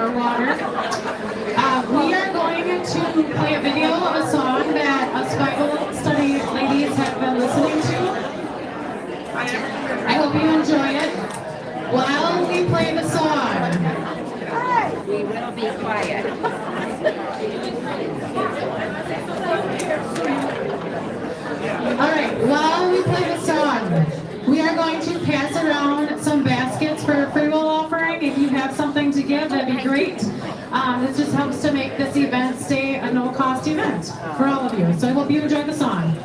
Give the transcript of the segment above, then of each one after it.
or water. We are going to play a video of a song that us Bible study ladies have been listening to. I hope you enjoy it. While we play the song, we will be quiet. Alright, while we play the song, we are going to pass around some baskets for a free will offering. If you have something to give, that'd be great. This just helps to make this event stay a no-cost event for all of you. So I hope you enjoy the song.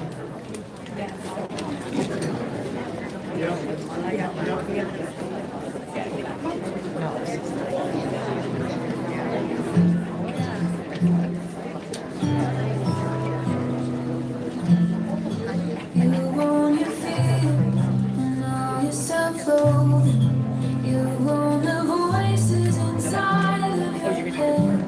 There you go.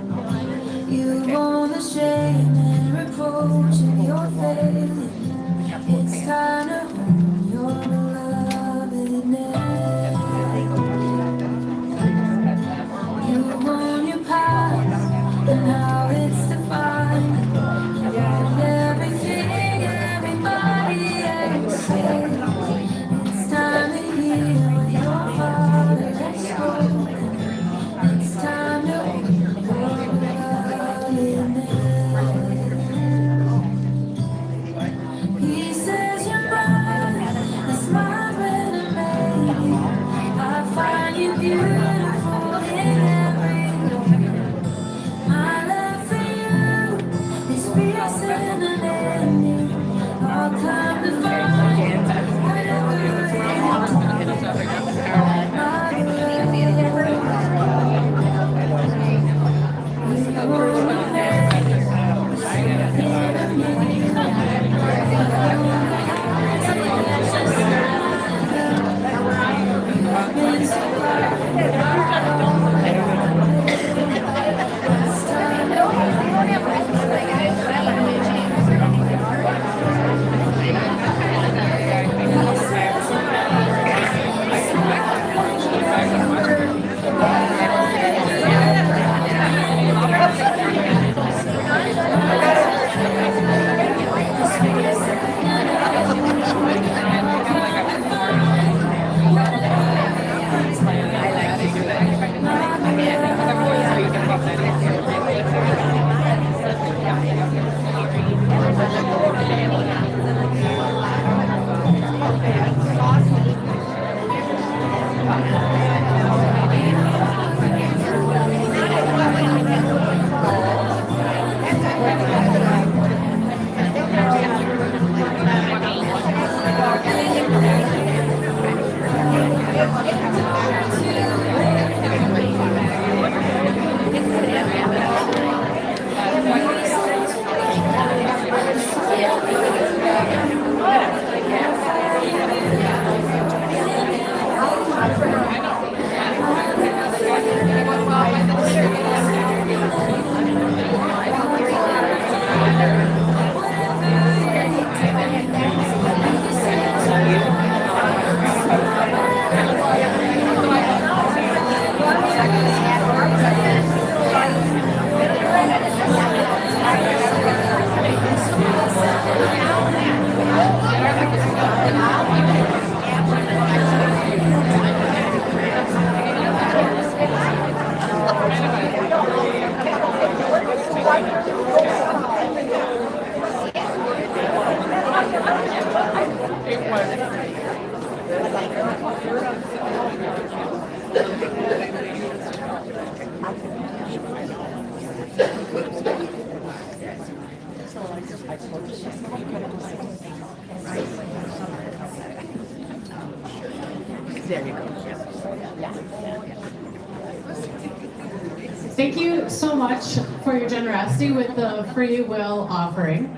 Thank you so much for your generosity with the free will offering.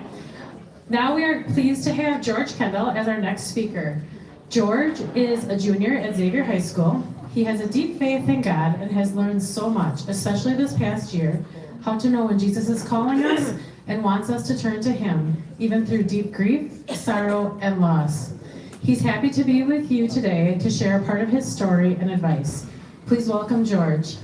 Now we are pleased to have George Kendall as our next speaker. George is a junior at Xavier High School. He has a deep faith in God and has learned so much, especially this past year, how to know when Jesus is calling us and wants us to turn to Him, even through deep grief, sorrow, and loss. He's happy to be with you today to share a part of his story and advice. Please welcome George.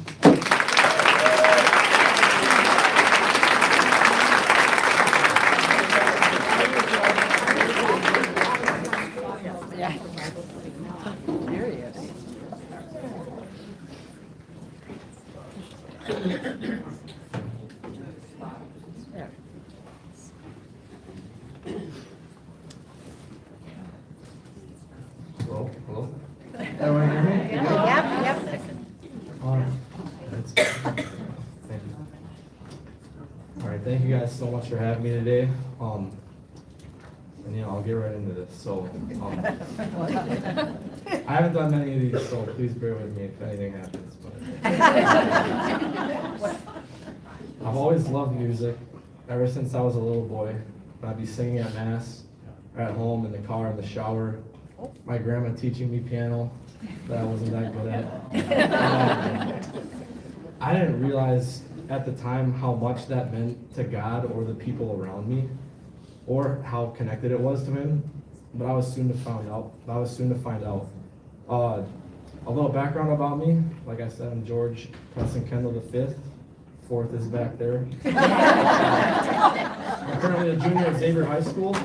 guys so much for having me today. And I'll get right into this. So, I haven't done many of these, so please bear with me if anything happens. But I've always loved music ever since I was a little boy. I'd be singing at mass, or at home, in the car, in the shower. My grandma teaching me piano that I wasn't that good at. I didn't realize at the time how much that meant to God or the people around me, or how connected it was to Him. But I was soon to find out. A little background about me: like I said, I'm George Preston Kendall the fifth. Fourth is back there. I'm currently a junior at Xavier High School.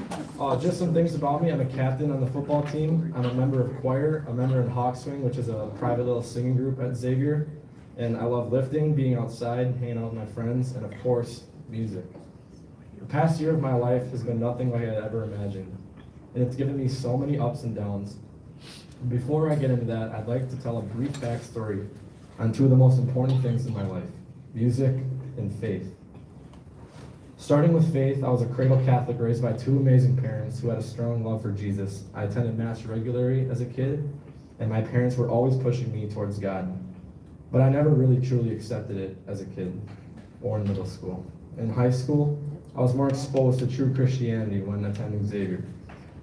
Just some things about me: I'm a captain on the football team. I'm a member of choir, a member in Hawk Swing, which is a private little singing group at Xavier. And I love lifting, being outside, hanging out with my friends, and of course, music. The past year of my life has been nothing like I had ever imagined, and it's given me so many ups and downs. Before I get into that, I'd like to tell a brief backstory on two of the most important things in my life: music and faith. Starting with faith, I was a cradle Catholic raised by two amazing parents who had a strong love for Jesus. I attended Mass regularly as a kid, and my parents were always pushing me towards God. But I never really truly accepted it as a kid or in middle school. In high school, I was more exposed to true Christianity when attending Xavier.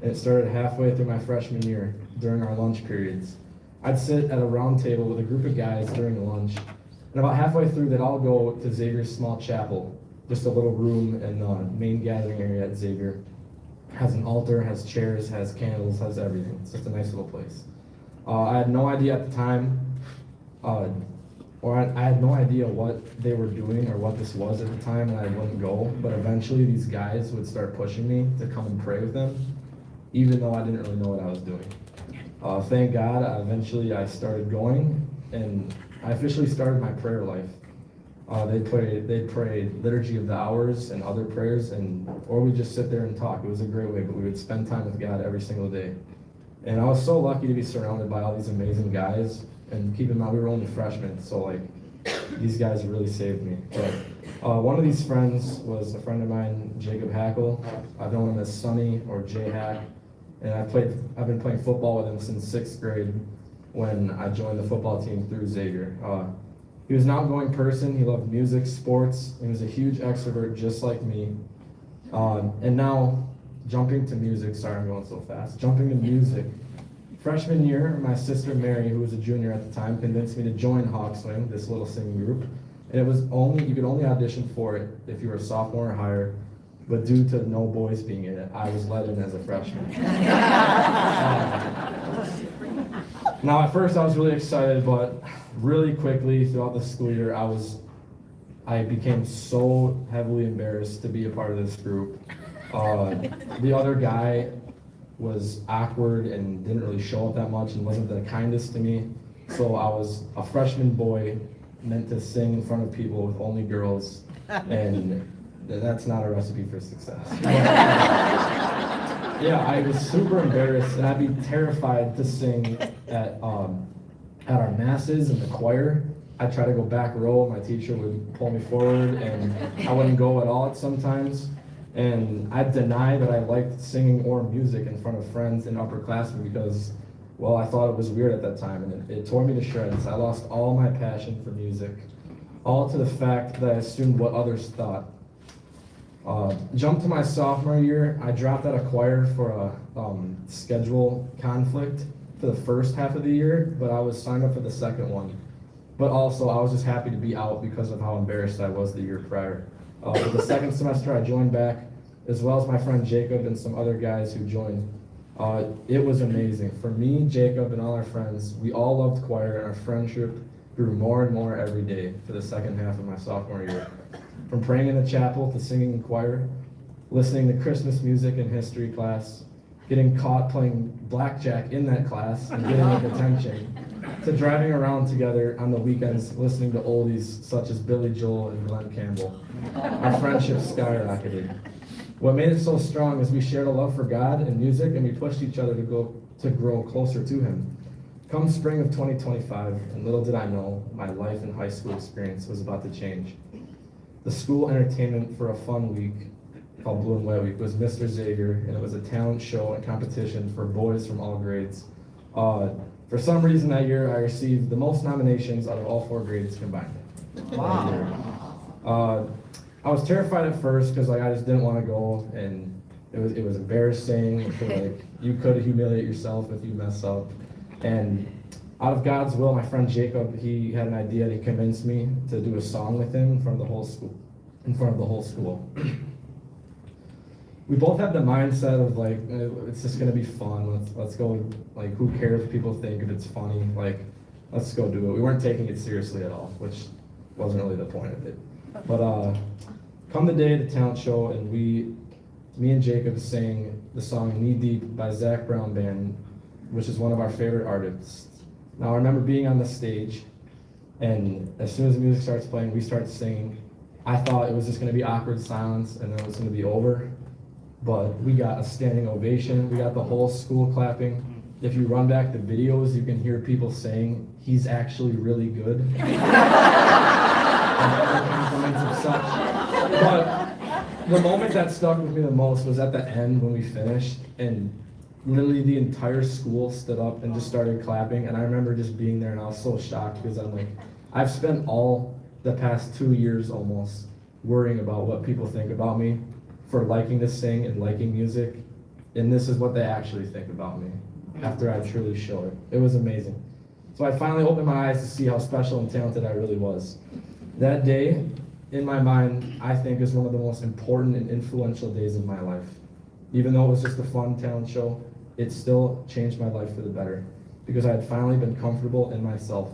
And it started halfway through my freshman year during our lunch periods. I'd sit at a round table with a group of guys during lunch, and about halfway through they'd all go to Xavier's small chapel, just a little room in the main gathering area at Xavier. Has an altar, has chairs, has candles, has everything. It's just a nice little place. I had no idea at the time, I had no idea what they were doing or what this was at the time, and I wouldn't go. But eventually these guys would start pushing me to come and pray with them, even though I didn't really know what I was doing. Thank God, eventually I started going, and I officially started my prayer life. They'd pray Liturgy of the Hours and other prayers, or we'd just sit there and talk. It was a great way, but we would spend time with God every single day. And I was so lucky to be surrounded by all these amazing guys. And keep in mind, we were only freshmen, so these guys really saved me. But one of these friends was a friend of mine, Jacob Hackle. I've known him as Sonny or Jay Hack, and I've been playing football with him since 6th grade when I joined the football team through Xavier. He was an outgoing person. He loved music, sports. He was a huge extrovert, just like me. And now, jumping to music. Sorry, I'm going so fast. Jumping to music. Freshman year, my sister Mary, who was a junior at the time, convinced me to join Hawk Swing, this little singing group. And you could only audition for it if you were a sophomore or higher, but due to no boys being in it, I was let in as a freshman. Now at first I was really excited, but really quickly throughout the school year, I became so heavily embarrassed to be a part of this group. The other guy was awkward and didn't really show up that much and wasn't the kindest to me. So I was a freshman boy meant to sing in front of people with only girls, and that's not a recipe for success. Yeah, I was super embarrassed, and I'd be terrified to sing at our masses in the choir. I'd try to go back row, my teacher would pull me forward, and I wouldn't go at all sometimes. And I'd deny that I liked singing or music in front of friends and upperclassmen because, well, I thought it was weird at that time, and it tore me to shreds. I lost all my passion for music, all to the fact that I assumed what others thought. Jump to my sophomore year, I dropped out of choir for a schedule conflict for the first half of the year, but I was signed up for the second one. But also, I was just happy to be out because of how embarrassed I was the year prior. For the second semester, I joined back, as well as my friend Jacob and some other guys who joined. It was amazing. For me, Jacob, and all our friends, we all loved choir, and our friendship grew more and more every day for the second half of my sophomore year. From praying in the chapel to singing in choir, listening to Christmas music in history class, getting caught playing blackjack in that class and getting attention, to driving around together on the weekends listening to oldies such as Billy Joel and Glenn Campbell. Our friendship skyrocketed. What made it so strong is we shared a love for God and music, and we pushed each other to grow closer to Him. Come spring of 2025, and little did I know, my life and high school experience was about to change. the school entertainment for a fun week called Blue and White Week was Mr. Xavier, and it was a talent show and competition for boys from all grades. For some reason that year, I received the most nominations out of all 4 grades combined. Wow. I was terrified at first because I just didn't want to go, and it was embarrassing. You could humiliate yourself if you mess up. And out of God's will, my friend Jacob, he had an idea. He convinced me to do a song with him in front of the whole school. We both had the mindset of it's just gonna be fun. Let's go. Who cares what people think? If it's funny, let's go do it. We weren't taking it seriously at all, which wasn't really the point of it. But come the day of the talent show, and me and Jacob sang the song "Knee Deep" by Zach Brown Band, which is one of our favorite artists. Now I remember being on the stage, and as soon as the music starts playing, we start singing. I thought it was just gonna be awkward silence, and then it was gonna be over. But we got a standing ovation. We got the whole school clapping. If you run back the videos, you can hear people saying, "He's actually really good." But the moment that stuck with me the most was at the end when we finished, and literally the entire school stood up and just started clapping. And I remember just being there, and I was so shocked because I'm like, I've spent all the past 2 years almost worrying about what people think about me for liking to sing and liking music, and this is what they actually think about me after I truly show it. It was amazing. So I finally opened my eyes to see how special and talented I really was. That day, in my mind, I think is one of the most important and influential days of my life. Even though it was just a fun talent show, it still changed my life for the better because I had finally been comfortable in myself.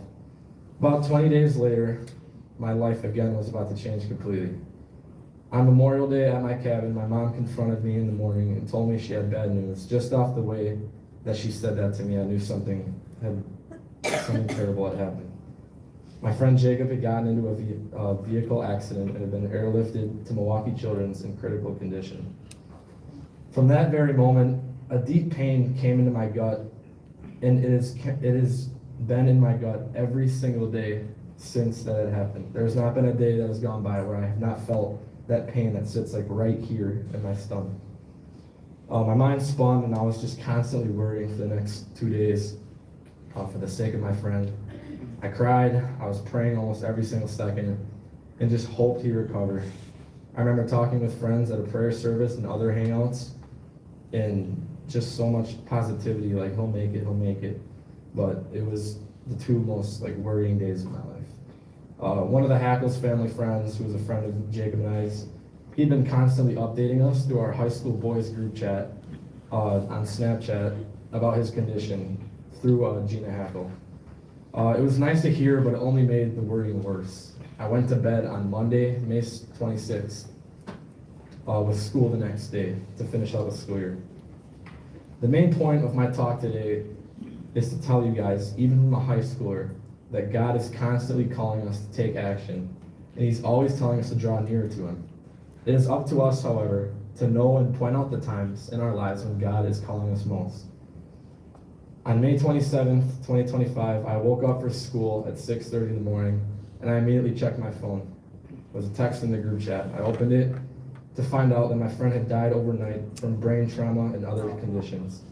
About 20 days later, my life again was about to change completely. On Memorial Day at my cabin, my mom confronted me in the morning and told me she had bad news. Just off the way that she said that to me, I knew something terrible had happened. My friend Jacob had gotten into a vehicle accident and had been airlifted to Milwaukee Children's in critical condition. From that very moment, a deep pain came into my gut, and it has been in my gut every single day since that had happened. There's not been a day that has gone by where I have not felt that pain that sits right here in my stomach. My mind spun, and I was just constantly worrying for the next 2 days for the sake of my friend. I cried, I was praying almost every single second, and just hoped he recovered. I remember talking with friends at a prayer service and other hangouts, and just so much positivity, he'll make it. But it was the 2 most worrying days of my life. One of the Hackles family friends, who was a friend of Jacob and I's, he'd been constantly updating us through our high school boys group chat on Snapchat about his condition through Gina Hackle. It was nice to hear, but it only made the worrying worse. I went to bed on Monday, May 26th, with school the next day to finish out the school year. The main point of my talk today is to tell you guys, even from a high schooler, that God is constantly calling us to take action, and He's always telling us to draw nearer to Him. It is up to us, however, to know and point out the times in our lives when God is calling us most. On May 27th, 2025, I woke up for school at 6:30 in the morning, and I immediately checked my phone. It was a text in the group chat. I opened it to find out that my friend had died overnight from brain trauma and other conditions.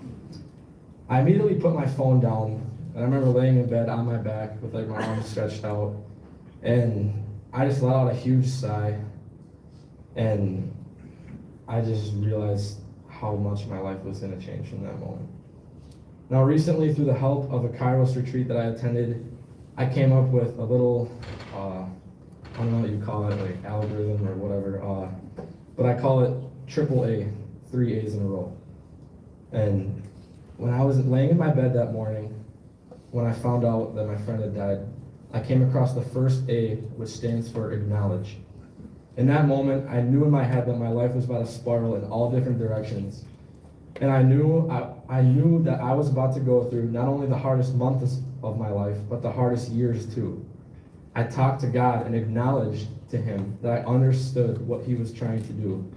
I immediately put my phone down, and I remember laying in bed on my back with my arms stretched out, and I just let out a huge sigh, and I just realized how much my life was going to change from that moment. Now recently, through the help of a Kairos retreat that I attended, I came up with a little, I don't know what you call it, algorithm or whatever, but I call it AAA, 3 A's in a row. And when I was laying in my bed that morning, when I found out that my friend had died, I came across the first A, which stands for acknowledge. In that moment, I knew in my head that my life was about to spiral in all different directions. And I knew that I was about to go through not only the hardest months of my life, but the hardest years too. I talked to God and acknowledged to Him that I understood what He was trying to do.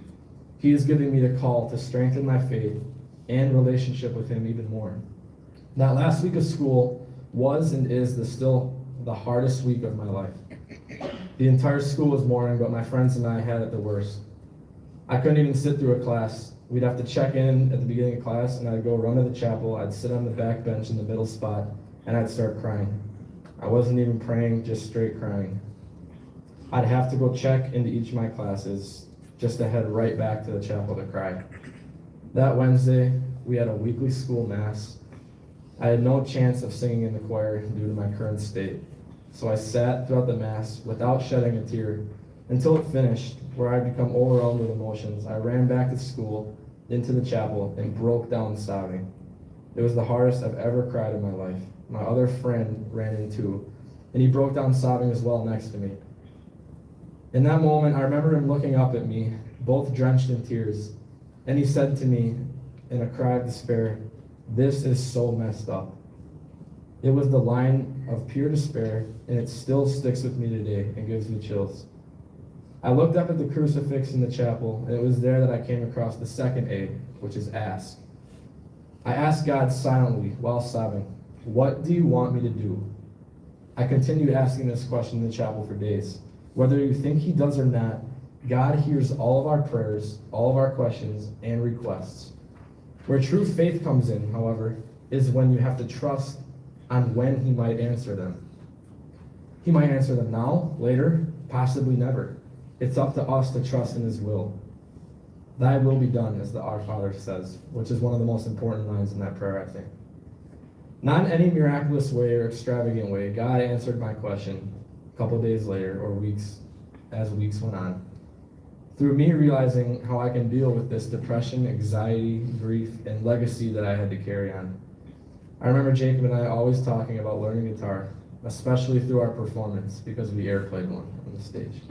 He is giving me the call to strengthen my faith and relationship with Him even more. That last week of school was and is still the hardest week of my life. The entire school was mourning, but my friends and I had it the worst. I couldn't even sit through a class. We'd have to check in at the beginning of class, and I'd go run to the chapel. I'd sit on the back bench in the middle spot, and I'd start crying. I wasn't even praying, just straight crying. I'd have to go check into each of my classes just to head right back to the chapel to cry. That Wednesday, we had a weekly school mass. I had no chance of singing in the choir due to my current state. So I sat throughout the mass without shedding a tear until it finished, where I'd become overwhelmed with emotions. I ran back to school, into the chapel, and broke down sobbing. It was the hardest I've ever cried in my life. My other friend ran in too, and he broke down sobbing as well next to me. In that moment, I remember him looking up at me, both drenched in tears, and he said to me in a cry of despair, "This is so messed up." It was the line of pure despair, and it still sticks with me today and gives me chills. I looked up at the crucifix in the chapel, and it was there that I came across the second A, which is ask. I asked God silently while sobbing, "What do you want me to do?" I continued asking this question in the chapel for days. Whether you think he does or not, God hears all of our prayers, all of our questions, and requests. Where true faith comes in, however, is when you have to trust on when he might answer them. He might answer them now, later, possibly never. It's up to us to trust in his will. Thy will be done, as the Our Father says, which is one of the most important lines in that prayer, I think. Not in any miraculous way or extravagant way, God answered my question a couple days later, or weeks, as weeks went on. Through me realizing how I can deal with this depression, anxiety, grief, and legacy that I had to carry on. I remember Jacob and I always talking about learning guitar, especially through our performance, because we airplayed one on the stage.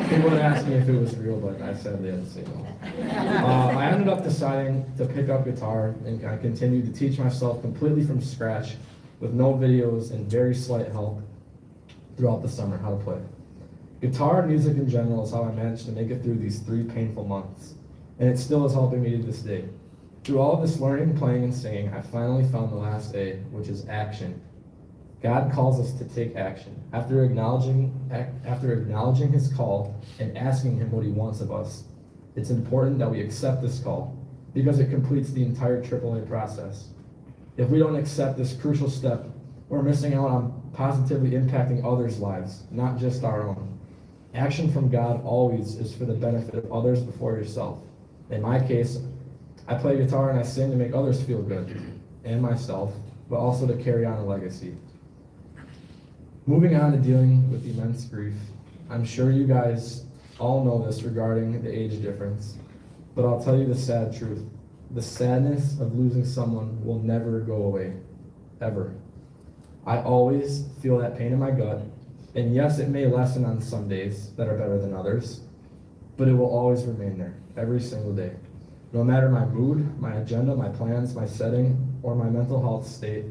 People would ask me if it was real, but I sadly had to say no. I ended up deciding to pick up guitar, and I continued to teach myself completely from scratch with no videos and very slight help throughout the summer how to play. Guitar and music in general is how I managed to make it through these 3 painful months, and it still is helping me to this day. Through all of this learning, playing, and singing, I finally found the last A, which is action. God calls us to take action. After acknowledging his call and asking him what he wants of us, it's important that we accept this call because it completes the entire AAA process. If we don't accept this crucial step, we're missing out on positively impacting others' lives, not just our own. Action from God always is for the benefit of others before yourself. In my case, I play guitar and I sing to make others feel good, and myself, but also to carry on a legacy. Moving on to dealing with immense grief. I'm sure you guys all know this regarding the age difference, but I'll tell you the sad truth. The sadness of losing someone will never go away, ever. I always feel that pain in my gut, and yes, it may lessen on some days that are better than others, but it will always remain there, every single day. No matter my mood, my agenda, my plans, my setting, or my mental health state,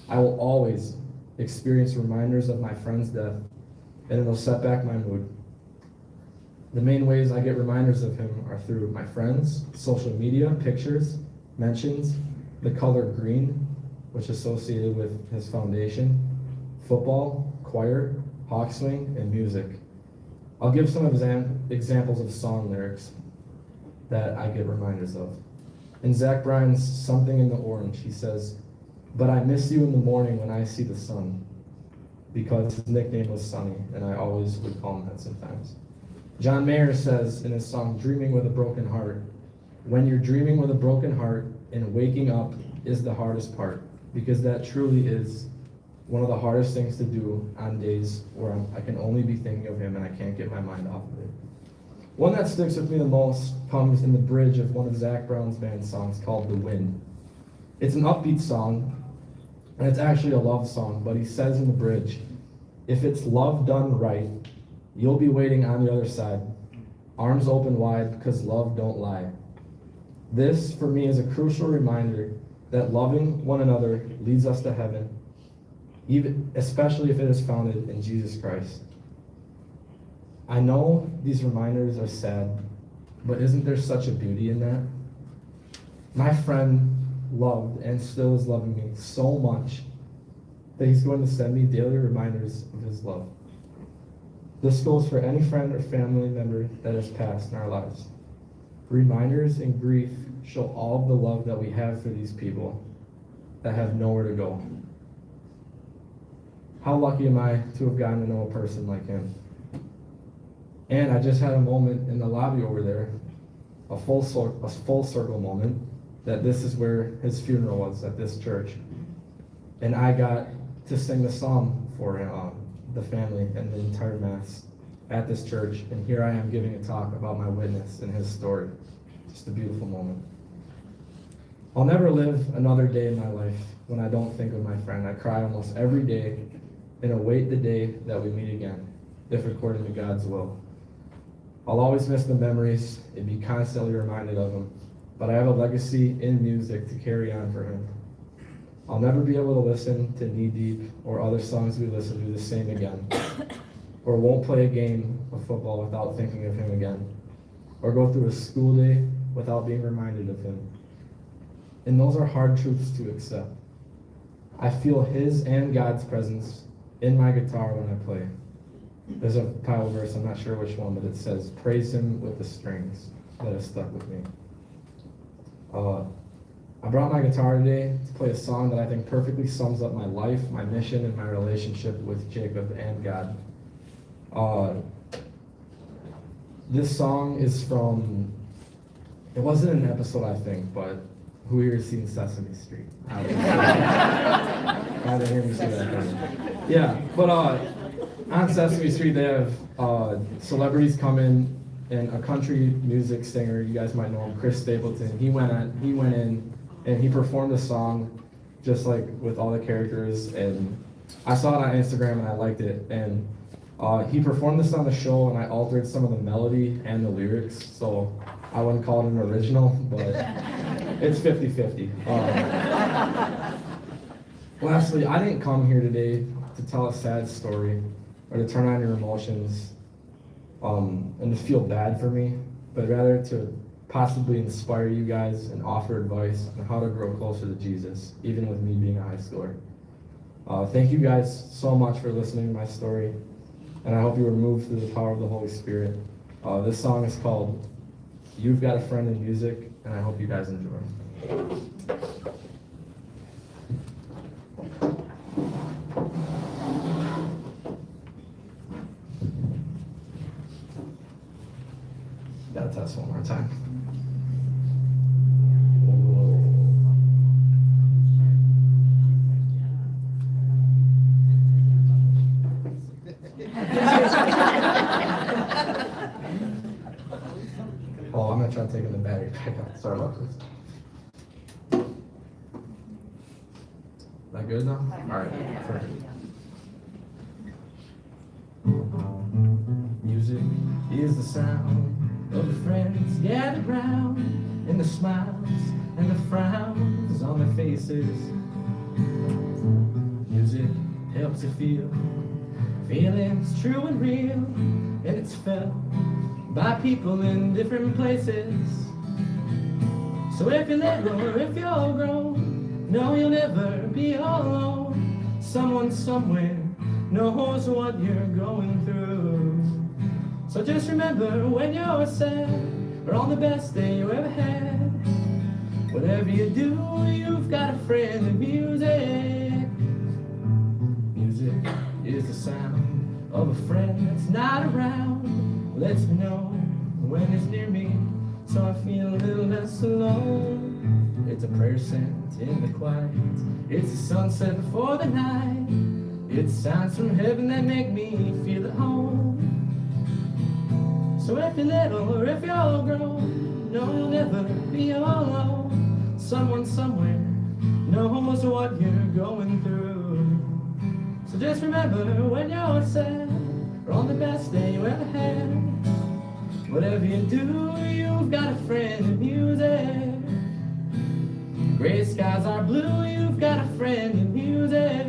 I will always experience reminders of my friend's death, and it'll set back my mood. The main ways I get reminders of him are through my friends, social media, pictures, mentions, the color green, which is associated with his foundation, football, choir, hawk swing, and music. I'll give some examples of song lyrics that I get reminders of. In Zach Bryan's Something in the Orange, he says, "But I miss you in the morning when I see the sun," because his nickname was Sunny, and I always would call him that sometimes. John Mayer says in his song Dreaming with a Broken Heart, "When you're dreaming with a broken heart and waking up is the hardest part, because that truly is one of the hardest things to do on days where I can only be thinking of him and I can't get my mind off of it." One that sticks with me the most comes in the bridge of one of Zach Brown's band songs called The Wind. It's an upbeat song, and it's actually a love song, but he says in the bridge, "If it's love done right, you'll be waiting on the other side, arms open wide, 'cause love don't lie." This, for me, is a crucial reminder that loving one another leads us to heaven, especially if it is founded in Jesus Christ. I know these reminders are sad, but isn't there such a beauty in that? My friend loved and still is loving me so much that he's going to send me daily reminders of his love. This goes for any friend or family member that has passed in our lives. Reminders in grief show all of the love that we have for these people that have nowhere to go. How lucky am I to have gotten to know a person like him? And I just had a moment in the lobby over there, a full circle moment, that this is where his funeral was, at this church. And I got to sing the psalm for the family and the entire mass at this church. And here I am giving a talk about my witness and his story. Just a beautiful moment. I'll never live another day in my life when I don't think of my friend. I cry almost every day and await the day that we meet again, if according to God's will. I'll always miss the memories and be constantly reminded of them, but I have a legacy in music to carry on for him. I'll never be able to listen to Knee Deep or other songs we listen to the same again, or won't play a game of football without thinking of him again, or go through a school day without being reminded of him. And those are hard truths to accept. I feel his and God's presence in my guitar when I play. There's a Bible verse, I'm not sure which one, but it says, praise him with the strings, that has stuck with me. I brought my guitar today to play a song that I think perfectly sums up my life, my mission, and my relationship with Jacob and God. This song is from, it wasn't an episode I think, but who here has seen Sesame Street? I didn't hear me say that. Yeah, but on Sesame Street they have celebrities come in, and a country music singer, you guys might know him, Chris Stapleton. He went in and he performed a song just like with all the characters, and I saw it on Instagram and I liked it. And he performed this on the show, and I altered some of the melody and the lyrics, so I wouldn't call it an original, but it's 50-50. Lastly, I didn't come here today to tell a sad story or to turn on your emotions and to feel bad for me, but rather to possibly inspire you guys and offer advice on how to grow closer to Jesus, even with me being a high schooler. Thank you guys so much for listening to my story, and I hope you were moved through the power of the Holy Spirit. This song is called You've Got a Friend in Music, and I hope you guys enjoy. Gotta test one more time. Oh, I'm gonna try taking the battery back out. Sorry about this. That good now? Alright, perfect. Music is the sound of friends gathered round, and the smiles and the frowns on their faces. Music helps you feel feelings true and real, and it's felt by people in different places. So if you're little or if you're grown, know you'll never be all alone. Someone somewhere knows what you're going through. So just remember when you're sad, or on the best day you ever had, whatever you do, you've got a friend in music. Music is the sound of a friend that's not around, lets me know when it's near me, so I feel a little less alone. It's a prayer sent in the quiet, it's a sunset before the night, it's sounds from heaven that make me feel at home. So if you're little or if you're grown, know you'll never be all alone. Someone somewhere knows what you're going through. So just remember when you're sad, or on the best day you ever had, whatever you do, you've got a friend in music. Gray skies are blue, you've got a friend in music.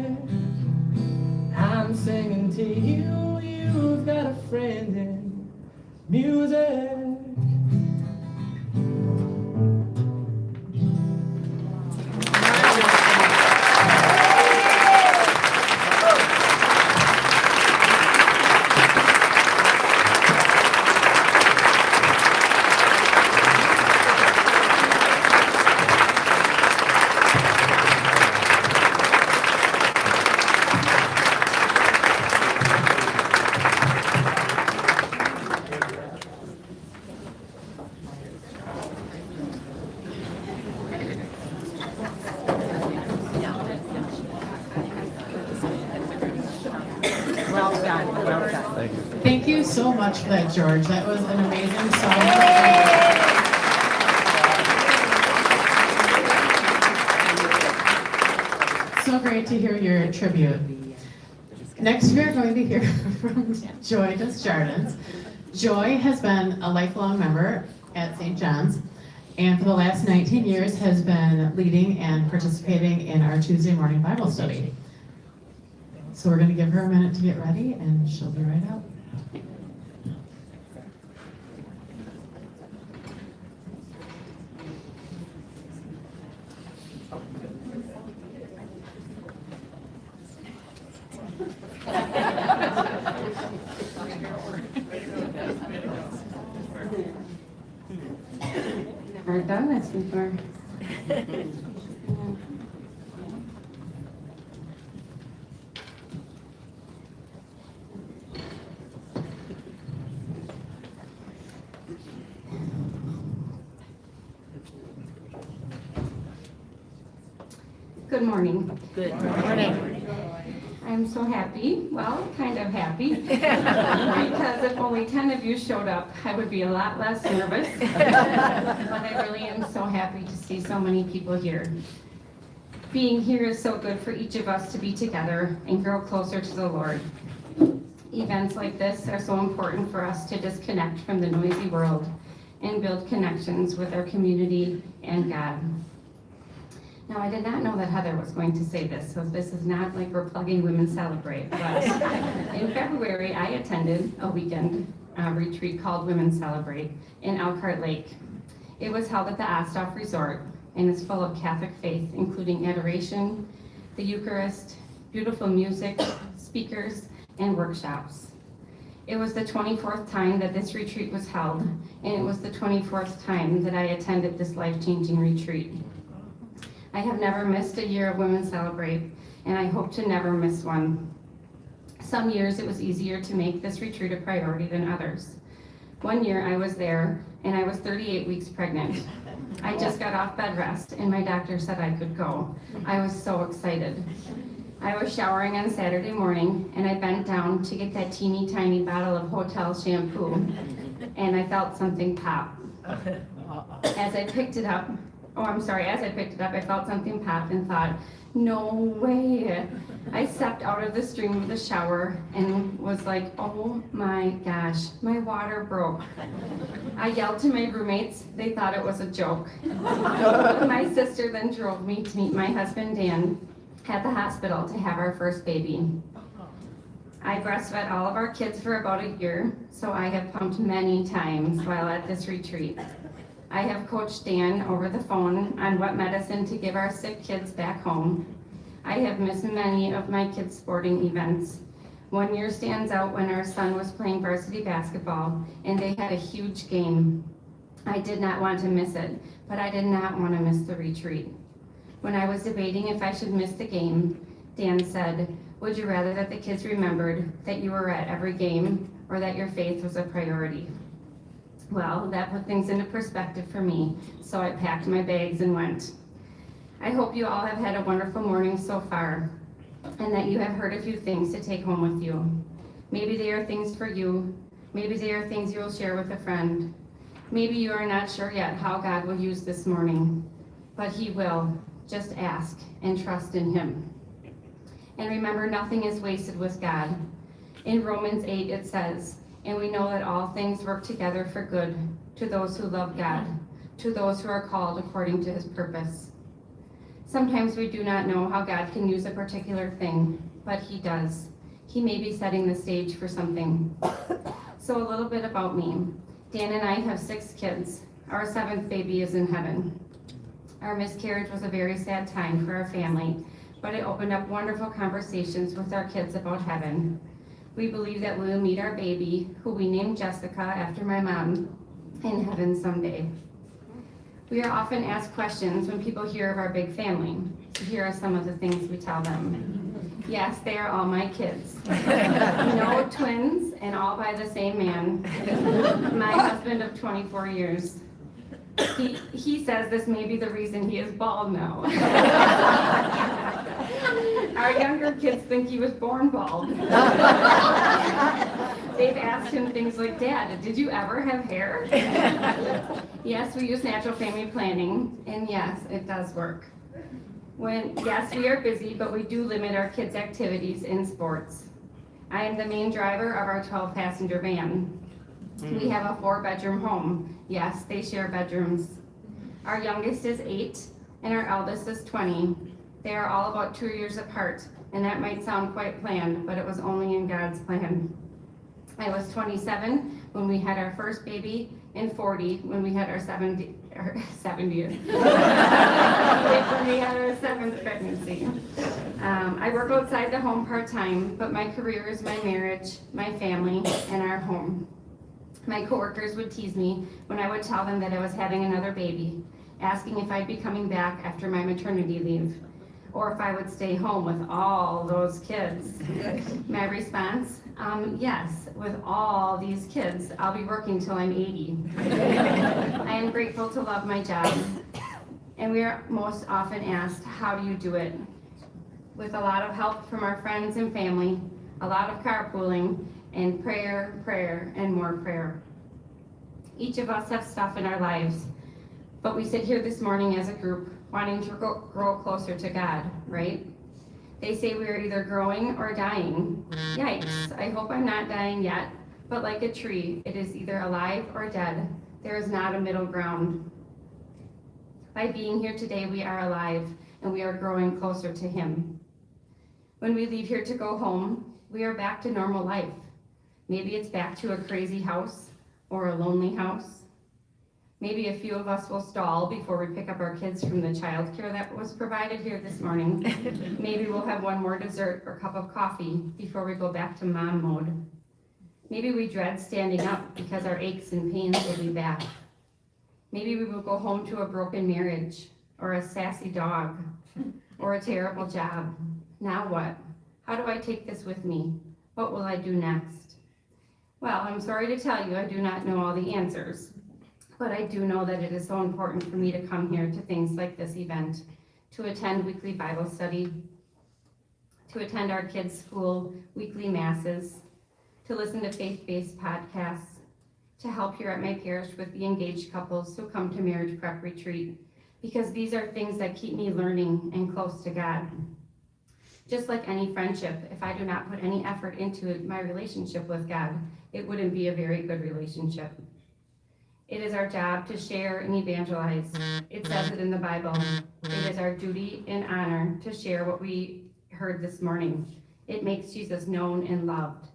I'm singing to you, you've got a friend in music. Well done, well done. Thank you. Thank you so much for that, George. That was an amazing song. So great to hear your tribute. Next, we are going to hear from Joy DesJardins. Joy has been a lifelong member at St. John's, and for the last 19 years has been leading and participating in our Tuesday morning Bible study. So we're going to give her a minute to get ready, and she'll be right out. Never done this before. Good morning. Good morning. I'm so happy, well, kind of happy, because if only 10 of you showed up, I would be a lot less nervous. But I really am so happy to see so many people here. Being here is so good for each of us to be together and grow closer to the Lord. Events like this are so important for us to disconnect from the noisy world and build connections with our community and God. Now, I did not know that Heather was going to say this, so this is not like we're plugging Women Celebrate, but in February, I attended a weekend retreat called Women Celebrate in Elkhart Lake. It was held at the Osthoff Resort and is full of Catholic faith, including adoration, the Eucharist, beautiful music, speakers, and workshops. It was the 24th time that this retreat was held, and it was the 24th time that I attended this life-changing retreat. I have never missed a year of Women Celebrate, and I hope to never miss one. Some years it was easier to make this retreat a priority than others. One year I was there, and I was 38 weeks pregnant. I just got off bed rest, and my doctor said I could go. I was so excited. I was showering on Saturday morning, and I bent down to get that teeny tiny bottle of hotel shampoo, and I felt something pop. As I picked it up, I felt something pop and thought, no way. I stepped out of the stream of the shower and was like, oh my gosh, my water broke. I yelled to my roommates. They thought it was a joke. My sister then drove me to meet my husband, Dan, at the hospital to have our first baby. I breastfed all of our kids for about a year, so I have pumped many times while at this retreat. I have coached Dan over the phone on what medicine to give our sick kids back home. I have missed many of my kids' sporting events. One year stands out when our son was playing varsity basketball and they had a huge game. I did not want to miss it, but I did not want to miss the retreat. When I was debating if I should miss the game, Dan said, would you rather that the kids remembered that you were at every game or that your faith was a priority? Well, that put things into perspective for me, so I packed my bags and went. I hope you all have had a wonderful morning so far, and that you have heard a few things to take home with you. Maybe they are things for you. Maybe they are things you will share with a friend. Maybe you are not sure yet how God will use this morning, but He will. Just ask and trust in Him. And remember, nothing is wasted with God. In Romans 8 it says, and we know that all things work together for good to those who love God, to those who are called according to His purpose. Sometimes we do not know how God can use a particular thing, but He does. He may be setting the stage for something. So a little bit about me. Dan and I have 6 kids. Our 7th baby is in heaven. Our miscarriage was a very sad time for our family, but it opened up wonderful conversations with our kids about heaven. We believe that we will meet our baby, who we named Jessica after my mom, in heaven someday. We are often asked questions when people hear of our big family. Here are some of the things we tell them. Yes, they are all my kids. No twins, and all by the same man. My husband of 24 years. He says this may be the reason he is bald now. Our younger kids think he was born bald. They've asked him things like, Dad, did you ever have hair? Yes, we use natural family planning, and yes, it does work. Yes, we are busy, but we do limit our kids' activities in sports. I am the main driver of our 12-passenger van. We have a 4-bedroom home. Yes, they share bedrooms. Our youngest is 8, and our eldest is 20. They are all about 2 years apart, and that might sound quite planned, but it was only in God's plan. I was 27 when we had our first baby, and 40 when we had our 70th. When we had our 7th pregnancy. I work outside the home part-time, but my career is my marriage, my family, and our home. My coworkers would tease me when I would tell them that I was having another baby, asking if I'd be coming back after my maternity leave, or if I would stay home with all those kids. My response, yes, with all these kids, I'll be working till I'm 80. I am grateful to love my job, and we are most often asked, how do you do it? With a lot of help from our friends and family, a lot of carpooling, and prayer, prayer, and more prayer. Each of us have stuff in our lives, but we sit here this morning as a group wanting to grow closer to God, right? They say we are either growing or dying. Yikes, I hope I'm not dying yet, but like a tree, it is either alive or dead. There is not a middle ground. By being here today, we are alive, and we are growing closer to Him. When we leave here to go home, we are back to normal life. Maybe it's back to a crazy house or a lonely house. Maybe a few of us will stall before we pick up our kids from the childcare that was provided here this morning. Maybe we'll have one more dessert or cup of coffee before we go back to mom mode. Maybe we dread standing up because our aches and pains will be back. Maybe we will go home to a broken marriage or a sassy dog or a terrible job. Now what? How do I take this with me? What will I do next? Well, I'm sorry to tell you, I do not know all the answers. But I do know that it is so important for me to come here to things like this event, to attend weekly Bible study, to attend our kids' school weekly masses, to listen to faith-based podcasts, to help here at my parish with the engaged couples who come to marriage prep retreat, because these are things that keep me learning and close to God. Just like any friendship, if I do not put any effort into my relationship with God, it wouldn't be a very good relationship. It is our job to share and evangelize. It says it in the Bible. It is our duty and honor to share what we heard this morning. It makes Jesus known and loved.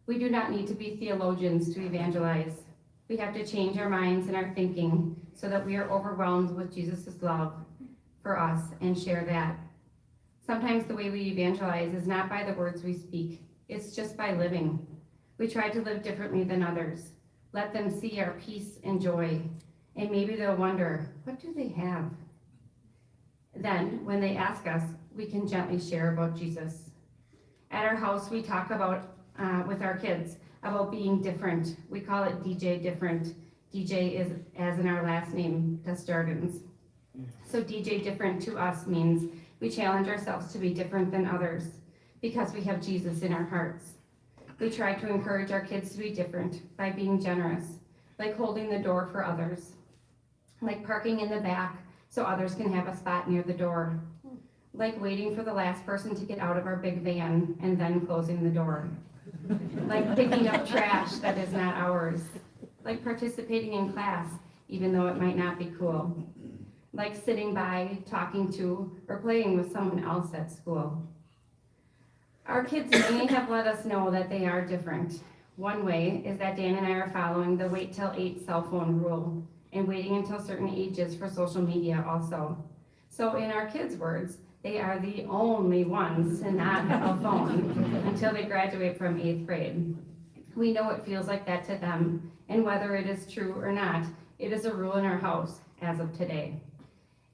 We do not need to be theologians to evangelize. We have to change our minds and our thinking so that we are overwhelmed with Jesus' love for us and share that. Sometimes the way we evangelize is not by the words we speak. It's just by living. We try to live differently than others. Let them see our peace and joy, and maybe they'll wonder, what do they have? Then, when they ask us, we can gently share about Jesus. At our house, we talk about, with our kids, about being different. We call it DJ different. DJ is, as in our last name, DesJardins. So DJ different to us means we challenge ourselves to be different than others because we have Jesus in our hearts. We try to encourage our kids to be different by being generous, like holding the door for others, like parking in the back so others can have a spot near the door, like waiting for the last person to get out of our big van and then closing the door, like picking up trash that is not ours, like participating in class even though it might not be cool, like sitting by, talking to, or playing with someone else at school. Our kids may have let us know that they are different. One way is that Dan and I are following the wait till 8 cell phone rule and waiting until certain ages for social media also. So in our kids' words, they are the only ones to not have a phone until they graduate from 8th grade. We know it feels like that to them, and whether it is true or not, it is a rule in our house as of today.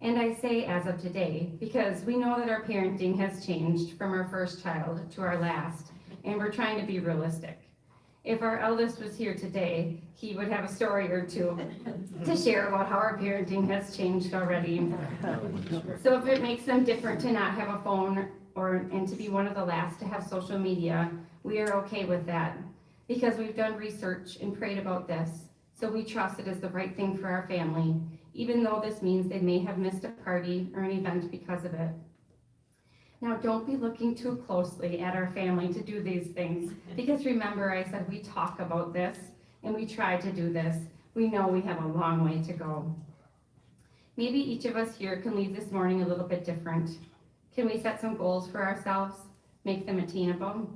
And I say as of today because we know that our parenting has changed from our first child to our last, and we're trying to be realistic. If our eldest was here today, he would have a story or two to share about how our parenting has changed already. So if it makes them different to not have a phone and to be one of the last to have social media, we are okay with that because we've done research and prayed about this. So we trust it is the right thing for our family, even though this means they may have missed a party or an event because of it. Now, don't be looking too closely at our family to do these things, because remember I said we talk about this and we try to do this. We know we have a long way to go. Maybe each of us here can leave this morning a little bit different. Can we set some goals for ourselves, make them attainable?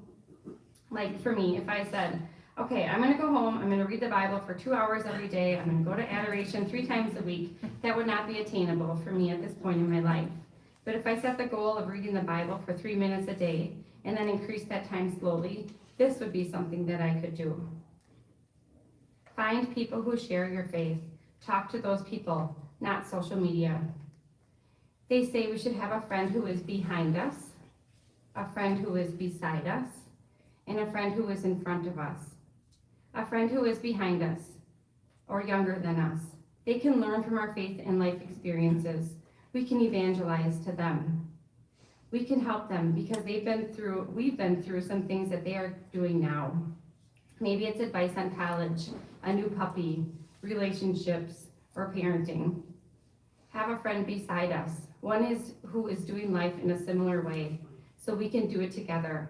Like for me, if I said, okay, I'm gonna go home, I'm gonna read the Bible for 2 hours every day, I'm gonna go to adoration 3 times a week, that would not be attainable for me at this point in my life. But if I set the goal of reading the Bible for 3 minutes a day, and then increase that time slowly, this would be something that I could do. Find people who share your faith. Talk to those people, not social media. They say we should have a friend who is behind us, a friend who is beside us, and a friend who is in front of us. A friend who is behind us or younger than us. They can learn from our faith and life experiences. We can evangelize to them. We can help them because we've been through some things that they are doing now. Maybe it's advice on college, a new puppy, relationships, or parenting. Have a friend beside us, one who is doing life in a similar way, so we can do it together,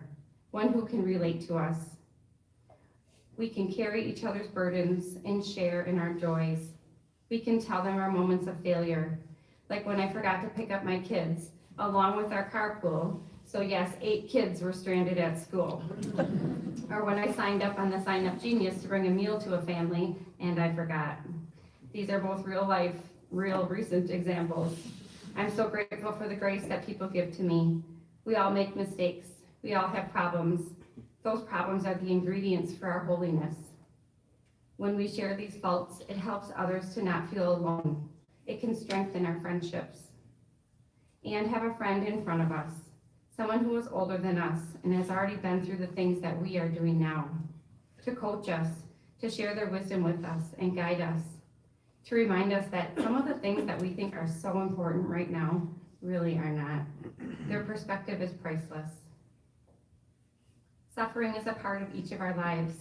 one who can relate to us. We can carry each other's burdens and share in our joys. We can tell them our moments of failure, like when I forgot to pick up my kids, along with our carpool, so yes, 8 kids were stranded at school. Or when I signed up on the Sign Up Genius to bring a meal to a family, and I forgot. These are both real life, real recent examples. I'm so grateful for the grace that people give to me. We all make mistakes. We all have problems. Those problems are the ingredients for our holiness. When we share these faults, it helps others to not feel alone. It can strengthen our friendships. And have a friend in front of us, someone who is older than us and has already been through the things that we are doing now, to coach us, to share their wisdom with us and guide us, to remind us that some of the things that we think are so important right now really are not. Their perspective is priceless. Suffering is a part of each of our lives.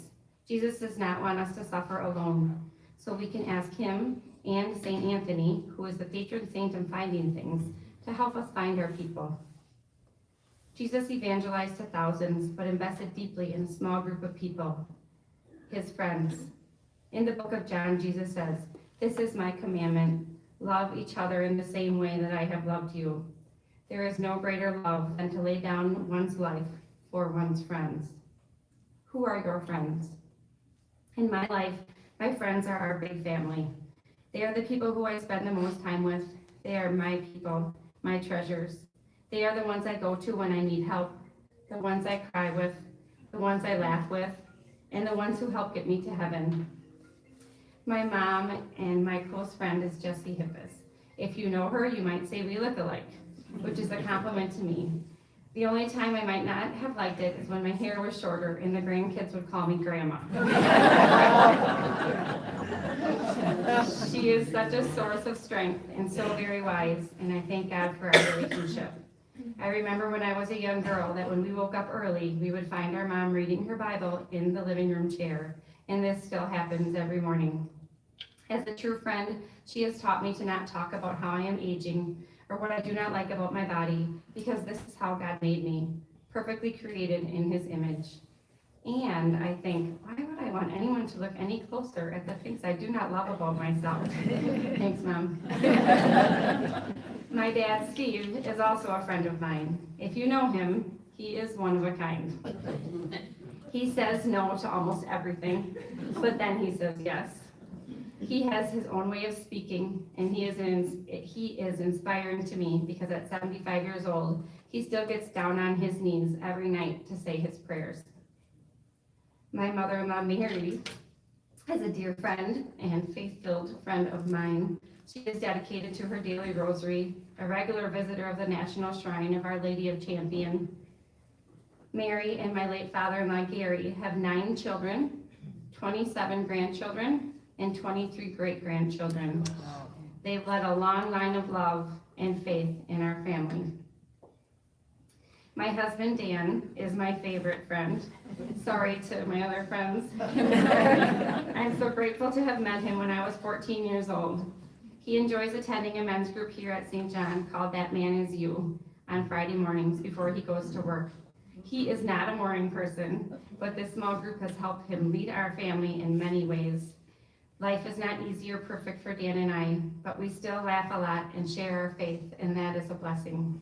Jesus does not want us to suffer alone, so we can ask him and St. Anthony, who is the patron saint of finding things, to help us find our people. Jesus evangelized to thousands, but invested deeply in a small group of people, his friends. In the book of John, Jesus says, "This is my commandment, love each other in the same way that I have loved you. There is no greater love than to lay down one's life for one's friends." Who are your friends? In my life, my friends are our big family. They are the people who I spend the most time with. They are my people, my treasures. They are the ones I go to when I need help, the ones I cry with, the ones I laugh with, and the ones who help get me to heaven. My mom and my close friend is Jessie Hippis. If you know her, you might say we look alike, which is a compliment to me. The only time I might not have liked it is when my hair was shorter and the grandkids would call me grandma. She is such a source of strength and so very wise, and I thank God for our relationship. I remember when I was a young girl that when we woke up early, we would find our mom reading her Bible in the living room chair, and this still happens every morning. As a true friend, she has taught me to not talk about how I am aging or what I do not like about my body, because this is how God made me, perfectly created in his image. And I think, why would I want anyone to look any closer at the things I do not love about myself? Thanks, Mom. My dad, Steve, is also a friend of mine. If you know him, he is one of a kind. He says no to almost everything, but then he says yes. He has his own way of speaking, and he is inspiring to me because at 75 years old, he still gets down on his knees every night to say his prayers. My mother-in-law, Mary, is a dear friend and faith-filled friend of mine. She is dedicated to her daily rosary, a regular visitor of the National Shrine of Our Lady of Champion. Mary and my late father-in-law, Gary, have 9 children, 27 grandchildren, and 23 great-grandchildren. They've led a long line of love and faith in our family. My husband, Dan, is my favorite friend. Sorry to my other friends. I'm so grateful to have met him when I was 14 years old. He enjoys attending a men's group here at St. John called That Man Is You on Friday mornings before he goes to work. He is not a morning person, but this small group has helped him lead our family in many ways. Life is not easy or perfect for Dan and I, but we still laugh a lot and share our faith, and that is a blessing.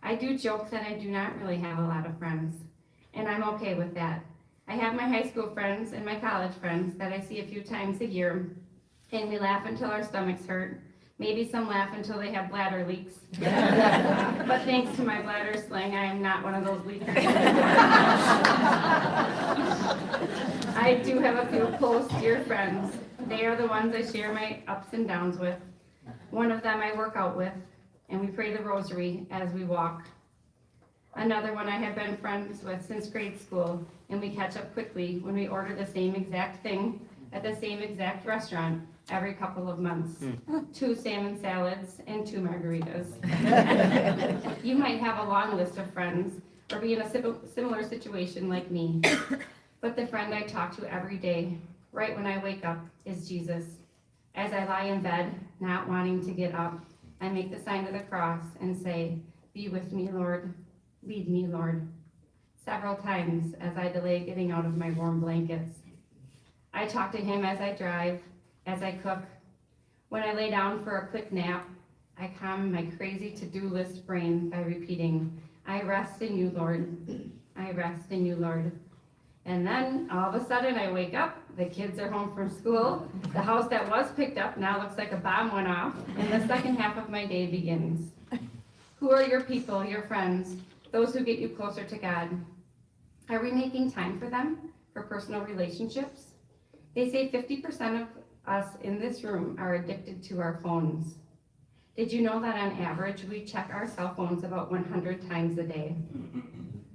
I do joke that I do not really have a lot of friends, and I'm okay with that. I have my high school friends and my college friends that I see a few times a year, and we laugh until our stomachs hurt. Maybe some laugh until they have bladder leaks. But thanks to my bladder sling, I am not one of those leakers. I do have a few close, dear friends. They are the ones I share my ups and downs with. One of them I work out with, and we pray the rosary as we walk. Another one I have been friends with since grade school, and we catch up quickly when we order the same exact thing at the same exact restaurant every couple of months. 2 salmon salads and 2 margaritas. You might have a long list of friends or be in a similar situation like me, but the friend I talk to every day, right when I wake up, is Jesus. As I lie in bed, not wanting to get up, I make the sign of the cross and say, "Be with me, Lord. Lead me, Lord," several times as I delay getting out of my warm blankets. I talk to him as I drive, as I cook. When I lay down for a quick nap, I calm my crazy to-do list brain by repeating, "I rest in you, Lord. I rest in you, Lord." And then all of a sudden I wake up, the kids are home from school, the house that was picked up now looks like a bomb went off, and the second half of my day begins. Who are your people, your friends, those who get you closer to God? Are we making time for them, for personal relationships? They say 50% of us in this room are addicted to our phones. Did you know that on average we check our cell phones about 100 times a day?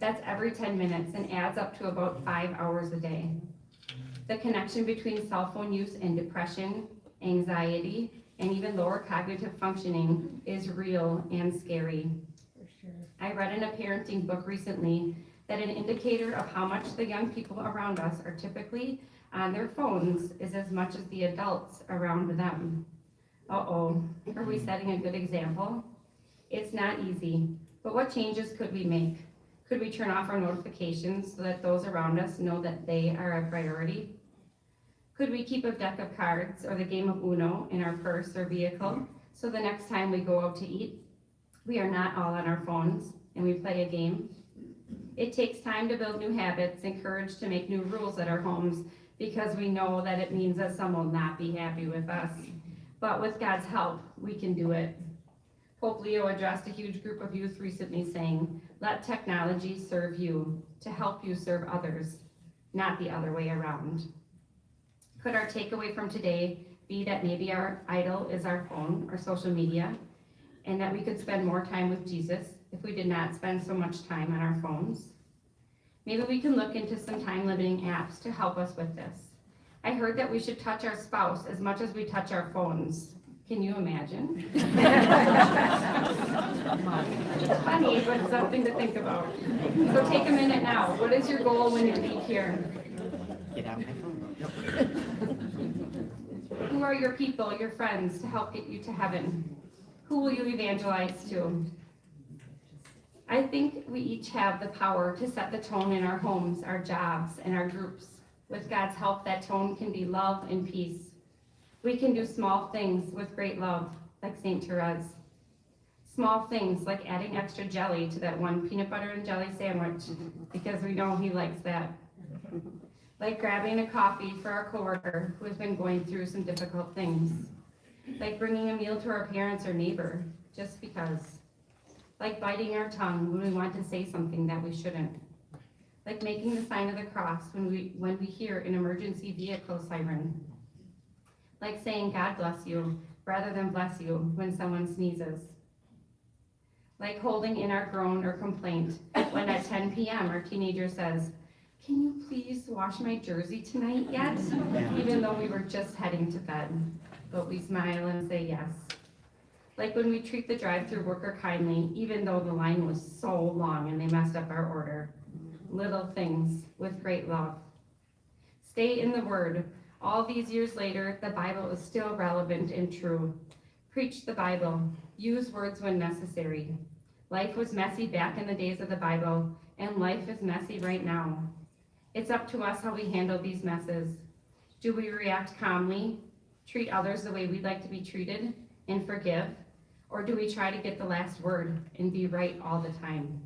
That's every 10 minutes and adds up to about 5 hours a day. The connection between cell phone use and depression, anxiety, and even lower cognitive functioning is real and scary. I read in a parenting book recently that an indicator of how much the young people around us are typically on their phones is as much as the adults around them. Uh-oh, are we setting a good example? It's not easy, but what changes could we make? Could we turn off our notifications so that those around us know that they are a priority? Could we keep a deck of cards or the game of Uno in our purse or vehicle so the next time we go out to eat, we are not all on our phones and we play a game? It takes time to build new habits and courage to make new rules at our homes because we know that it means that some will not be happy with us. But with God's help, we can do it. Pope Leo addressed a huge group of youth recently saying, "Let technology serve you to help you serve others, not the other way around." Could our takeaway from today be that maybe our idol is our phone or social media, and that we could spend more time with Jesus if we did not spend so much time on our phones? Maybe we can look into some time-limiting apps to help us with this. I heard that we should touch our spouse as much as we touch our phones. Can you imagine? It's funny, but it's something to think about. So take a minute now. What is your goal when you leave here? Get out my phone. Who are your people, your friends, to help get you to heaven? Who will you evangelize to? I think we each have the power to set the tone in our homes, our jobs, and our groups. With God's help, that tone can be love and peace. We can do small things with great love, like St. Therese. Small things like adding extra jelly to that one peanut butter and jelly sandwich, because we know he likes that. Like grabbing a coffee for our coworker who has been going through some difficult things. Like bringing a meal to our parents or neighbor, just because. Like biting our tongue when we want to say something that we shouldn't. Like making the sign of the cross when we hear an emergency vehicle siren. Like saying God bless you rather than bless you when someone sneezes. Like holding in our groan or complaint when at 10 p.m. our teenager says, "Can you please wash my jersey tonight yet?" Even though we were just heading to bed. But we smile and say yes. Like when we treat the drive-through worker kindly, even though the line was so long and they messed up our order. Little things with great love. Stay in the Word. All these years later, the Bible is still relevant and true. Preach the Bible. Use words when necessary. Life was messy back in the days of the Bible, and life is messy right now. It's up to us how we handle these messes. Do we react calmly, treat others the way we'd like to be treated, and forgive? Or do we try to get the last word and be right all the time?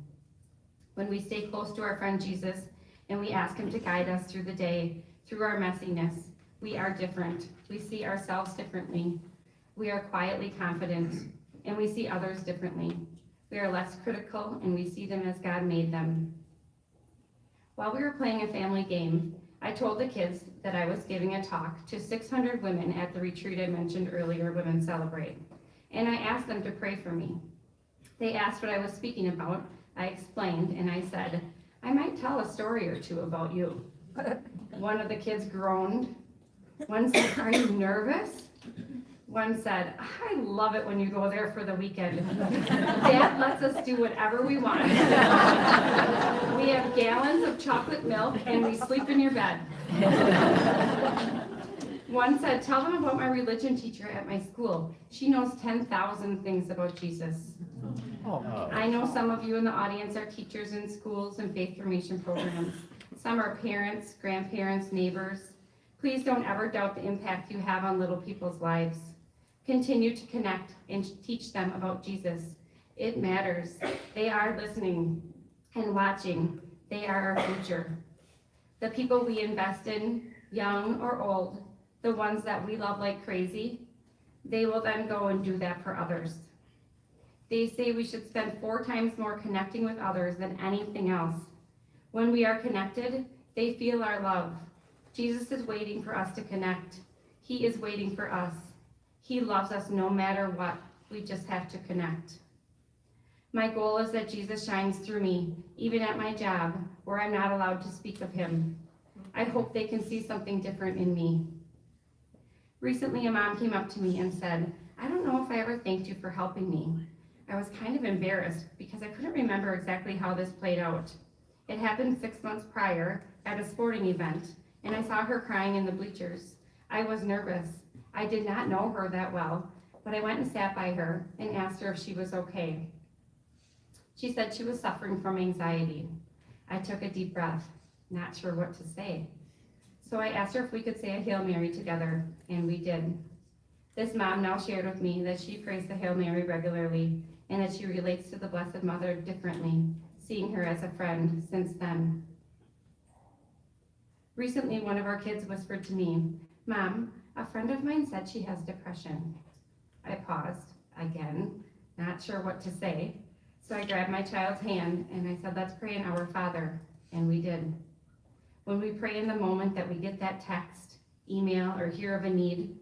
When we stay close to our friend Jesus and we ask him to guide us through the day, through our messiness, we are different. We see ourselves differently. We are quietly confident, and we see others differently. We are less critical, and we see them as God made them. While we were playing a family game, I told the kids that I was giving a talk to 600 women at the retreat I mentioned earlier, Women Celebrate, and I asked them to pray for me. They asked what I was speaking about. I explained, and I said, I might tell a story or two about you. One of the kids groaned. One said, are you nervous? One said, I love it when you go there for the weekend. Dad lets us do whatever we want. We have gallons of chocolate milk and we sleep in your bed. One said, tell them about my religion teacher at my school. She knows 10,000 things about Jesus. I know some of you in the audience are teachers in schools and faith formation programs. Some are parents, grandparents, neighbors. Please don't ever doubt the impact you have on little people's lives. Continue to connect and teach them about Jesus. It matters. They are listening and watching. They are our future. The people we invest in, young or old, the ones that we love like crazy, they will then go and do that for others. They say we should spend 4 times more connecting with others than anything else. When we are connected, they feel our love. Jesus is waiting for us to connect. He is waiting for us. He loves us no matter what. We just have to connect. My goal is that Jesus shines through me, even at my job, where I'm not allowed to speak of him. I hope they can see something different in me. Recently, a mom came up to me and said, I don't know if I ever thanked you for helping me. I was kind of embarrassed because I couldn't remember exactly how this played out. It happened 6 months prior at a sporting event, and I saw her crying in the bleachers. I was nervous. I did not know her that well, but I went and sat by her and asked her if she was okay. She said she was suffering from anxiety. I took a deep breath, not sure what to say. So I asked her if we could say a Hail Mary together, and we did. This mom now shared with me that she prays the Hail Mary regularly and that she relates to the Blessed Mother differently, seeing her as a friend since then. Recently, one of our kids whispered to me, Mom, a friend of mine said she has depression. I paused, again, not sure what to say. So I grabbed my child's hand and I said, let's pray in Our Father, and we did. When we pray in the moment that we get that text, email, or hear of a need,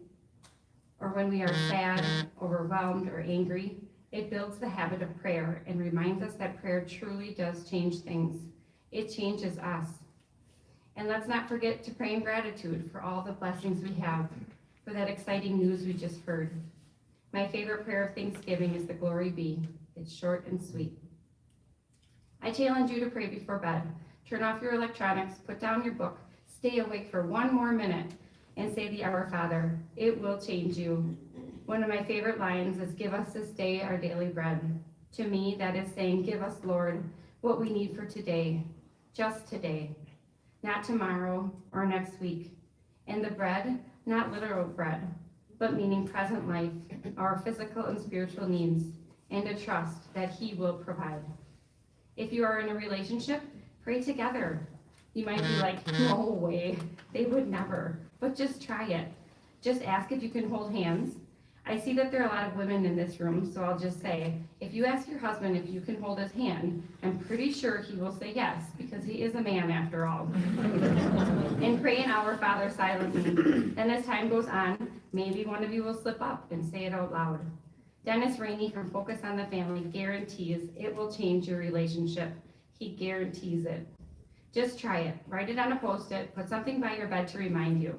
or when we are sad, overwhelmed, or angry, it builds the habit of prayer and reminds us that prayer truly does change things. It changes us. And let's not forget to pray in gratitude for all the blessings we have, for that exciting news we just heard. My favorite prayer of Thanksgiving is the Glory Be. It's short and sweet. I challenge you to pray before bed. Turn off your electronics, put down your book, stay awake for 1 more minute, and say the Our Father. It will change you. One of my favorite lines is, give us this day our daily bread. To me, that is saying, give us, Lord, what we need for today, just today, not tomorrow or next week. And the bread, not literal bread, but meaning present life, our physical and spiritual needs, and a trust that He will provide. If you are in a relationship, pray together. You might be like, no way, they would never, but just try it. Just ask if you can hold hands. I see that there are a lot of women in this room, so I'll just say, if you ask your husband if you can hold his hand, I'm pretty sure he will say yes, because he is a man after all. And pray in Our Father silently. Then as time goes on, maybe one of you will slip up and say it out loud. Dennis Rainey from Focus on the Family guarantees it will change your relationship. He guarantees it. Just try it. Write it on a Post-it. Put something by your bed to remind you.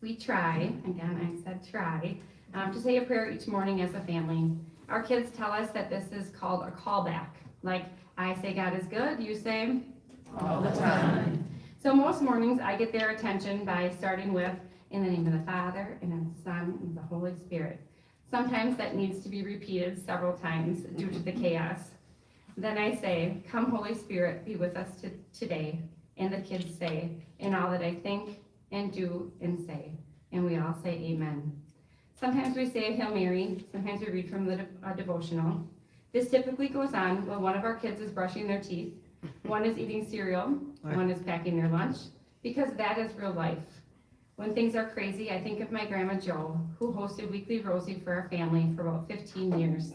We try, again I said try, to say a prayer each morning as a family. Our kids tell us that this is called a callback. Like, I say God is good, you say? All the time. So most mornings I get their attention by starting with, in the name of the Father, and of the Son, and of the Holy Spirit. Sometimes that needs to be repeated several times due to the chaos. Then I say, come Holy Spirit, be with us today. And the kids say, in all that I think and do and say. And we all say amen. Sometimes we say a Hail Mary, sometimes we read from a devotional. This typically goes on while one of our kids is brushing their teeth, one is eating cereal, one is packing their lunch, because that is real life. When things are crazy, I think of my Grandma Jo, who hosted Weekly Rosie for our family for about 15 years.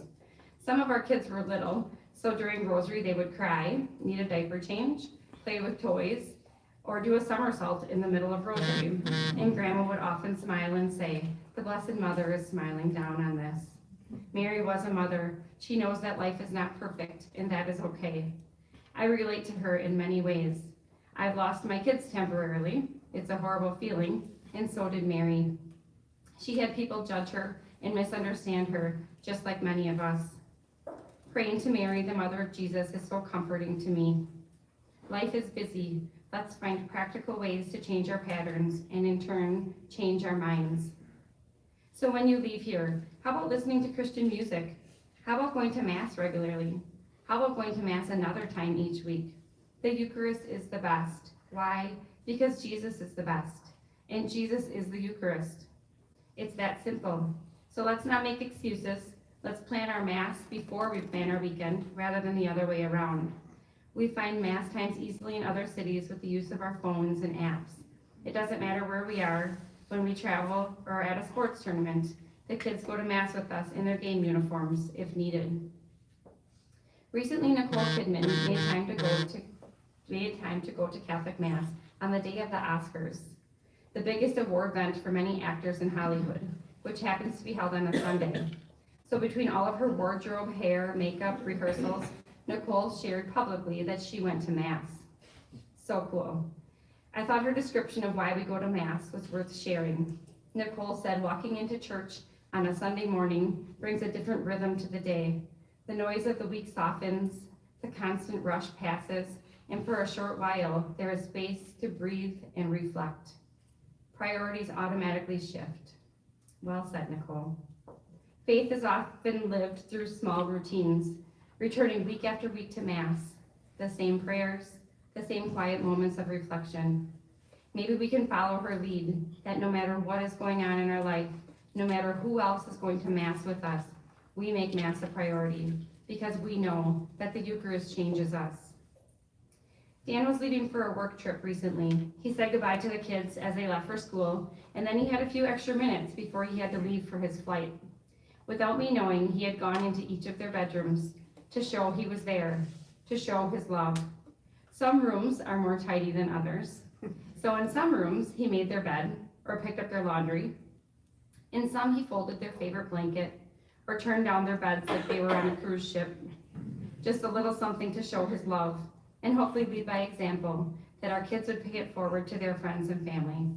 Some of our kids were little, so during Rosary they would cry, need a diaper change, play with toys, or do a somersault in the middle of Rosary. And Grandma would often smile and say, the Blessed Mother is smiling down on this. Mary was a mother. She knows that life is not perfect, and that is okay. I relate to her in many ways. I've lost my kids temporarily. It's a horrible feeling, and so did Mary. She had people judge her and misunderstand her, just like many of us. Praying to Mary, the mother of Jesus, is so comforting to me. Life is busy. Let's find practical ways to change our patterns and in turn, change our minds. So when you leave here, how about listening to Christian music? How about going to Mass regularly? How about going to Mass another time each week? The Eucharist is the best. Why? Because Jesus is the best. And Jesus is the Eucharist. It's that simple. So let's not make excuses. Let's plan our Mass before we plan our weekend, rather than the other way around. We find Mass times easily in other cities with the use of our phones and apps. It doesn't matter where we are. When we travel or at a sports tournament, the kids go to Mass with us in their game uniforms if needed. Recently, Nicole Kidman made time to go to Catholic Mass on the day of the Oscars, the biggest award event for many actors in Hollywood, which happens to be held on a Sunday. So between all of her wardrobe, hair, makeup, rehearsals, Nicole shared publicly that she went to Mass. So cool. I thought her description of why we go to Mass was worth sharing. Nicole said walking into church on a Sunday morning brings a different rhythm to the day. The noise of the week softens, the constant rush passes, and for a short while, there is space to breathe and reflect. Priorities automatically shift. Well said, Nicole. Faith is often lived through small routines, returning week after week to Mass, the same prayers, the same quiet moments of reflection. Maybe we can follow her lead, that no matter what is going on in our life, no matter who else is going to Mass with us, we make Mass a priority, because we know that the Eucharist changes us. Dan was leaving for a work trip recently. He said goodbye to the kids as they left for school, and then he had a few extra minutes before he had to leave for his flight. Without me knowing, he had gone into each of their bedrooms to show he was there, to show his love. Some rooms are more tidy than others. So in some rooms, he made their bed or picked up their laundry. In some, he folded their favorite blanket or turned down their beds like they were on a cruise ship. Just a little something to show his love and hopefully lead by example, that our kids would pay it forward to their friends and family.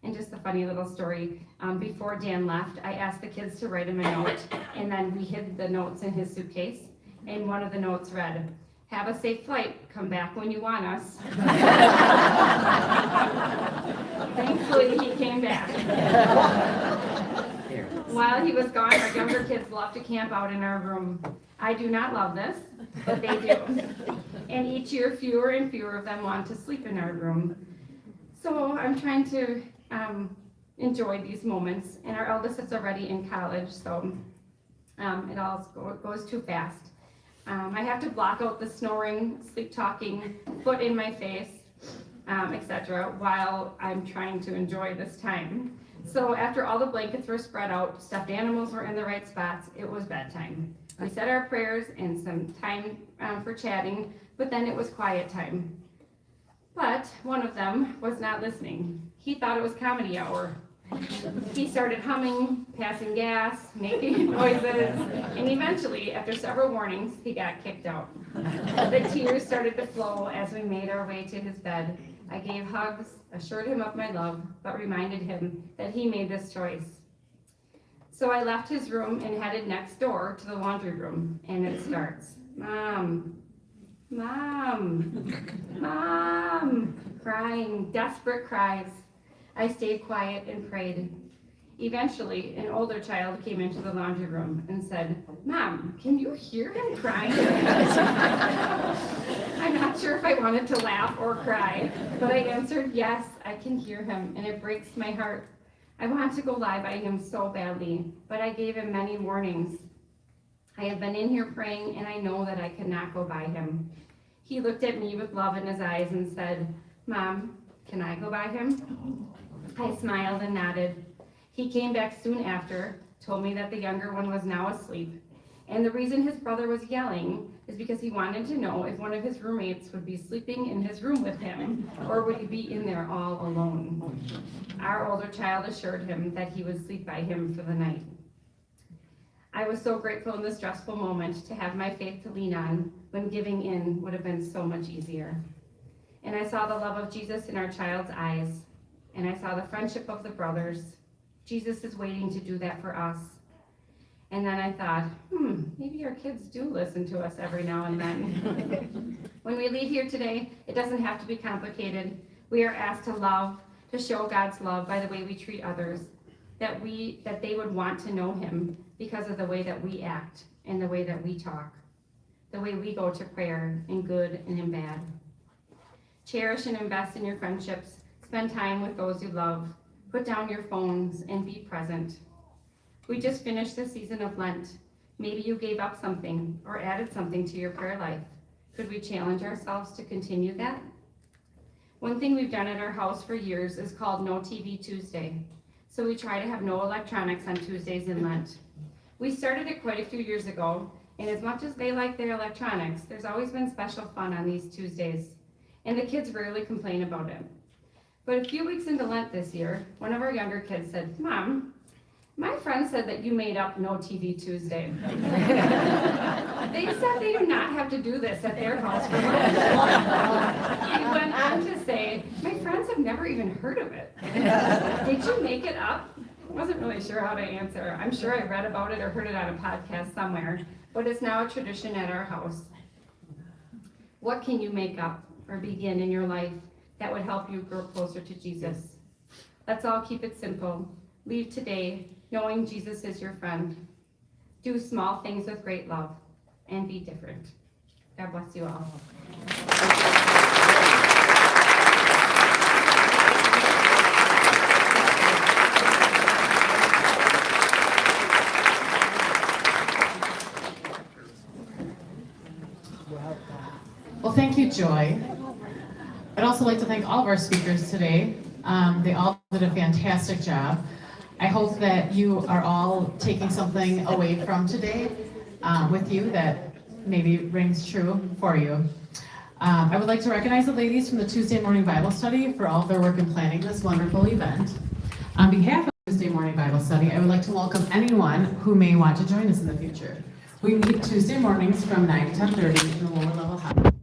And just a funny little story, before Dan left, I asked the kids to write him a note, and then we hid the notes in his suitcase, and one of the notes read, "Have a safe flight, come back when you want us." Thankfully, he came back. While he was gone, our younger kids love to camp out in our room. I do not love this, but they do. And each year, fewer and fewer of them want to sleep in our room. So I'm trying to enjoy these moments. And our eldest is already in college, so it all goes too fast. I have to block out the snoring, sleep talking, foot in my face, etc., while I'm trying to enjoy this time. So after all the blankets were spread out, stuffed animals were in the right spots, it was bedtime. We said our prayers and some time for chatting, but then it was quiet time. But one of them was not listening. He thought it was comedy hour. He started humming, passing gas, making noises, and eventually, after several warnings, he got kicked out. The tears started to flow as we made our way to his bed. I gave hugs, assured him of my love, but reminded him that he made this choice. So I left his room and headed next door to the laundry room, and it starts, "Mom, Mom, Mom," crying, desperate cries. I stayed quiet and prayed. Eventually, an older child came into the laundry room and said, "Mom, can you hear him crying?" I'm not sure if I wanted to laugh or cry, but I answered, "Yes, I can hear him, and it breaks my heart. I want to go lie by him so badly, but I gave him many warnings. I have been in here praying, and I know that I cannot go by him." He looked at me with love in his eyes and said, "Mom, can I go by him?" I smiled and nodded. He came back soon after, told me that the younger one was now asleep, and the reason his brother was yelling is because he wanted to know if one of his roommates would be sleeping in his room with him, or would he be in there all alone. Our older child assured him that he would sleep by him for the night. I was so grateful in this stressful moment to have my faith to lean on when giving in would have been so much easier. And I saw the love of Jesus in our child's eyes, and I saw the friendship of the brothers. Jesus is waiting to do that for us. And then I thought, maybe our kids do listen to us every now and then. When we leave here today, it doesn't have to be complicated. We are asked to love, to show God's love by the way we treat others, that they would want to know him because of the way that we act and the way that we talk, the way we go to prayer in good and in bad. Cherish and invest in your friendships. Spend time with those you love. Put down your phones and be present. We just finished the season of Lent. Maybe you gave up something or added something to your prayer life. Could we challenge ourselves to continue that? One thing we've done at our house for years is called No TV Tuesday. So we try to have no electronics on Tuesdays in Lent. We started it quite a few years ago, and as much as they like their electronics, there's always been special fun on these Tuesdays, and the kids rarely complain about it. But a few weeks into Lent this year, one of our younger kids said, "Mom, my friend said that you made up No TV Tuesday." They said they do not have to do this at their house for Lent. He went on to say, "My friends have never even heard of it. Did you make it up?" I wasn't really sure how to answer. I'm sure I read about it or heard it on a podcast somewhere, but it's now a tradition at our house. What can you make up or begin in your life that would help you grow closer to Jesus? Let's all keep it simple. Leave today knowing Jesus is your friend. Do small things with great love and be different. God bless you all. Well, thank you, Joy. I'd also like to thank all of our speakers today. They all did a fantastic job. I hope that you are all taking something away from today with you that maybe rings true for you. I would like to recognize the ladies from the Tuesday Morning Bible Study for all of their work in planning this wonderful event. On behalf of Tuesday Morning Bible Study, I would like to welcome anyone who may want to join us in the future. We meet Tuesday mornings from 9 to 10:30 in the lower level house.